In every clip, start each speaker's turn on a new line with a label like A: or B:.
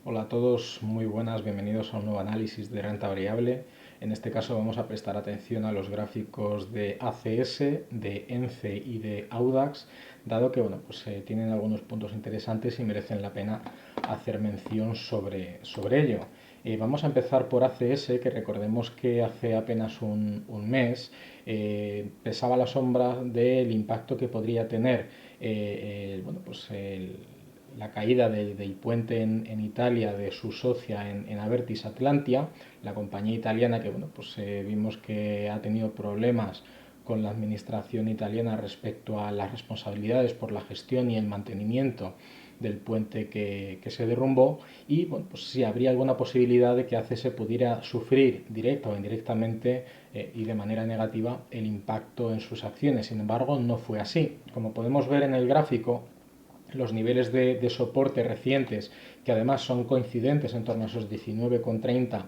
A: Hola a todos, muy buenas, bienvenidos a un nuevo análisis de renta variable. En este caso vamos a prestar atención a los gráficos de ACS, de ENCE y de Audax, dado que tienen algunos puntos interesantes y merecen la pena hacer mención sobre ello. Vamos a empezar por ACS, que recordemos que hace apenas un mes pesaba la sombra del impacto que podría tener la caída del puente en Italia de su socia en Avertis Atlantia, la compañía italiana que vimos que ha tenido problemas con la administración italiana respecto a las responsabilidades por la gestión y el mantenimiento del puente que se derrumbó y si habría alguna posibilidad de que ACS pudiera sufrir directa o indirectamente y de manera negativa el impacto en sus acciones. Sin embargo, no fue así. Como podemos ver en el gráfico, los niveles de soporte recientes, que además son coincidentes en torno a esos 19,30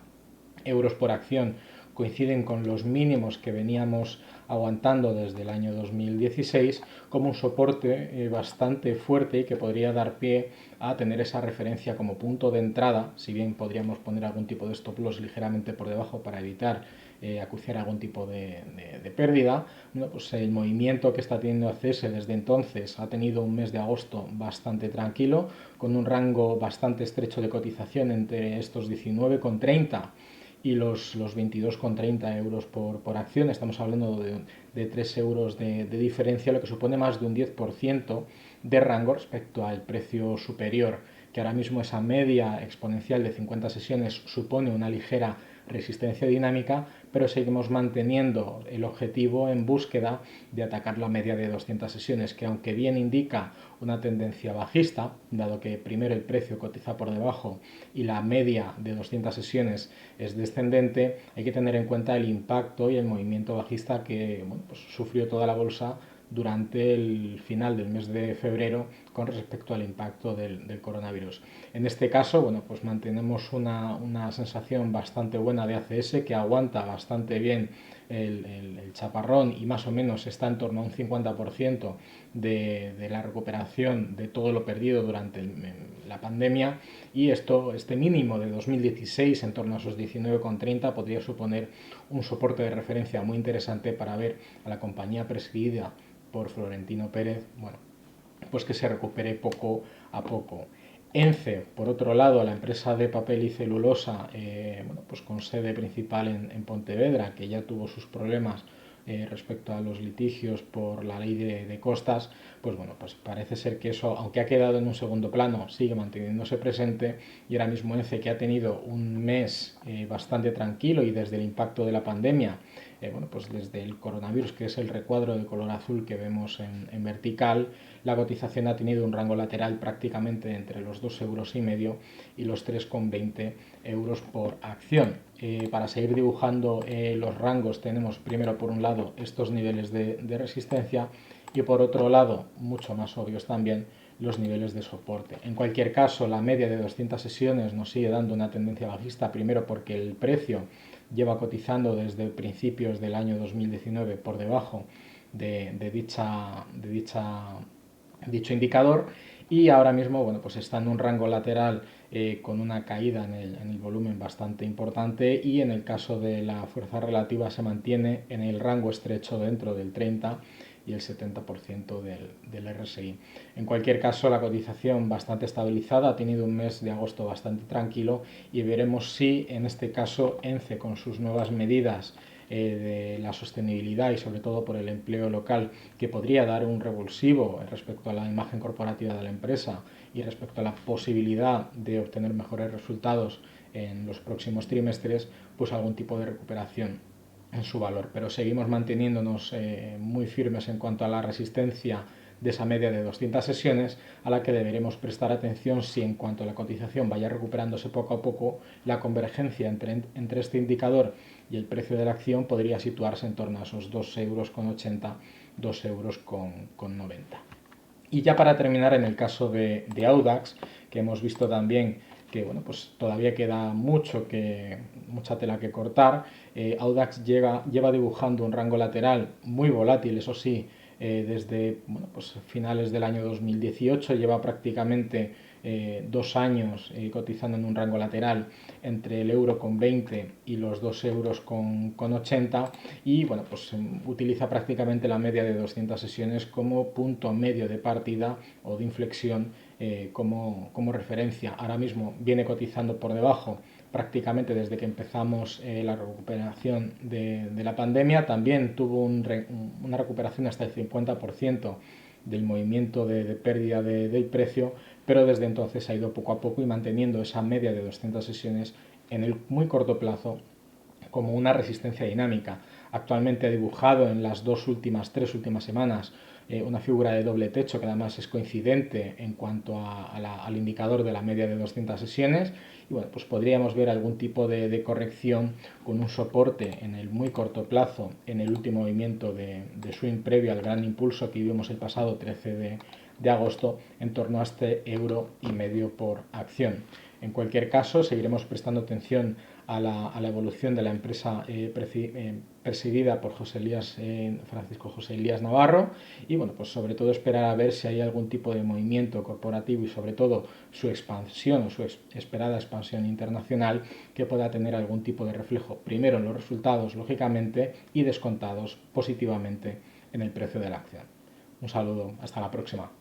A: euros por acción, coinciden con los mínimos que veníamos aguantando desde el año 2016 como un soporte bastante fuerte y que podría dar pie a tener esa referencia como punto de entrada, si bien podríamos poner algún tipo de stop loss ligeramente por debajo para evitar acuciar algún tipo de pérdida. Bueno, pues el movimiento que está teniendo ACS desde entonces ha tenido un mes de agosto bastante tranquilo, con un rango bastante estrecho de cotización entre estos 19,30 y los 22,30 euros por acción. Estamos hablando de 3 euros de diferencia, lo que supone más de un 10% de rango respecto al precio superior, que ahora mismo esa media exponencial de 50 sesiones supone una ligera resistencia dinámica, pero seguimos manteniendo el objetivo en búsqueda de atacar la media de 200 sesiones, que aunque bien indica una tendencia bajista, dado que primero el precio cotiza por debajo y la media de 200 sesiones es descendente, hay que tener en cuenta el impacto y el movimiento bajista que sufrió toda la bolsa durante el final del mes de febrero con respecto al impacto del coronavirus. En este caso, mantenemos una sensación bastante buena de ACS, que aguanta bastante bien el chaparrón y más o menos está en torno a un 50% de la recuperación de todo lo perdido durante la pandemia, y este mínimo de 2016 en torno a esos 19,30 podría suponer un soporte de referencia muy interesante para ver a la compañía presidida por Florentino Pérez, pues que se recupere poco a poco. ENCE, por otro lado, la empresa de papel y celulosa, pues con sede principal en Pontevedra, que ya tuvo sus problemas respecto a los litigios por la ley de costas, pues parece ser que eso, aunque ha quedado en un segundo plano, sigue manteniéndose presente, y ahora mismo ENCE, que ha tenido un mes bastante tranquilo y desde el impacto de la pandemia, pues desde el coronavirus, que es el recuadro de color azul que vemos en vertical, la cotización ha tenido un rango lateral prácticamente entre los 2,5 euros y los 3,20 euros por acción. Para seguir dibujando los rangos, tenemos primero por un lado estos niveles de resistencia y por otro lado, mucho más obvios también, los niveles de soporte. En cualquier caso, la media de 200 sesiones nos sigue dando una tendencia bajista, primero porque el precio lleva cotizando desde principios del año 2019 por debajo de dicho indicador, y ahora mismo pues está en un rango lateral con una caída en el volumen bastante importante, y en el caso de la fuerza relativa se mantiene en el rango estrecho dentro del 30 y el 70% del RSI. En cualquier caso, la cotización bastante estabilizada, ha tenido un mes de agosto bastante tranquilo, y veremos si en este caso ENCE, con sus nuevas medidas de la sostenibilidad y sobre todo por el empleo local, que podría dar un revulsivo respecto a la imagen corporativa de la empresa y respecto a la posibilidad de obtener mejores resultados en los próximos trimestres, pues algún tipo de recuperación en su valor. Pero seguimos manteniéndonos muy firmes en cuanto a la resistencia de esa media de 200 sesiones, a la que deberemos prestar atención si, en cuanto a la cotización vaya recuperándose poco a poco, la convergencia entre este indicador y el precio de la acción podría situarse en torno a esos 2,80 euros, 2,90 euros. Y ya para terminar, en el caso de Audax, que hemos visto también que pues todavía queda mucha tela que cortar. Audax lleva dibujando un rango lateral muy volátil, eso sí, desde pues finales del año 2018, lleva prácticamente 2 años cotizando en un rango lateral entre el euro con 20 y los 2 euros con 80, y bueno, pues utiliza prácticamente la media de 200 sesiones como punto medio de partida o de inflexión, como referencia. Ahora mismo viene cotizando por debajo prácticamente desde que empezamos la recuperación de la pandemia. También tuvo una recuperación hasta el 50% del movimiento de pérdida del precio, pero desde entonces ha ido poco a poco y manteniendo esa media de 200 sesiones en el muy corto plazo como una resistencia dinámica. Actualmente ha dibujado en las tres últimas semanas una figura de doble techo que además es coincidente en cuanto al indicador de la media de 200 sesiones, y bueno, pues podríamos ver algún tipo de corrección con un soporte en el muy corto plazo en el último movimiento de swing previo al gran impulso que vimos el pasado 13 de agosto en torno a este €1,5 por acción. En cualquier caso, seguiremos prestando atención a la evolución de la empresa presidida por Francisco José Elías Navarro, y bueno, pues sobre todo esperar a ver si hay algún tipo de movimiento corporativo y sobre todo su expansión o su esperada expansión internacional que pueda tener algún tipo de reflejo primero en los resultados, lógicamente, y descontados positivamente en el precio de la acción. Un saludo, hasta la próxima.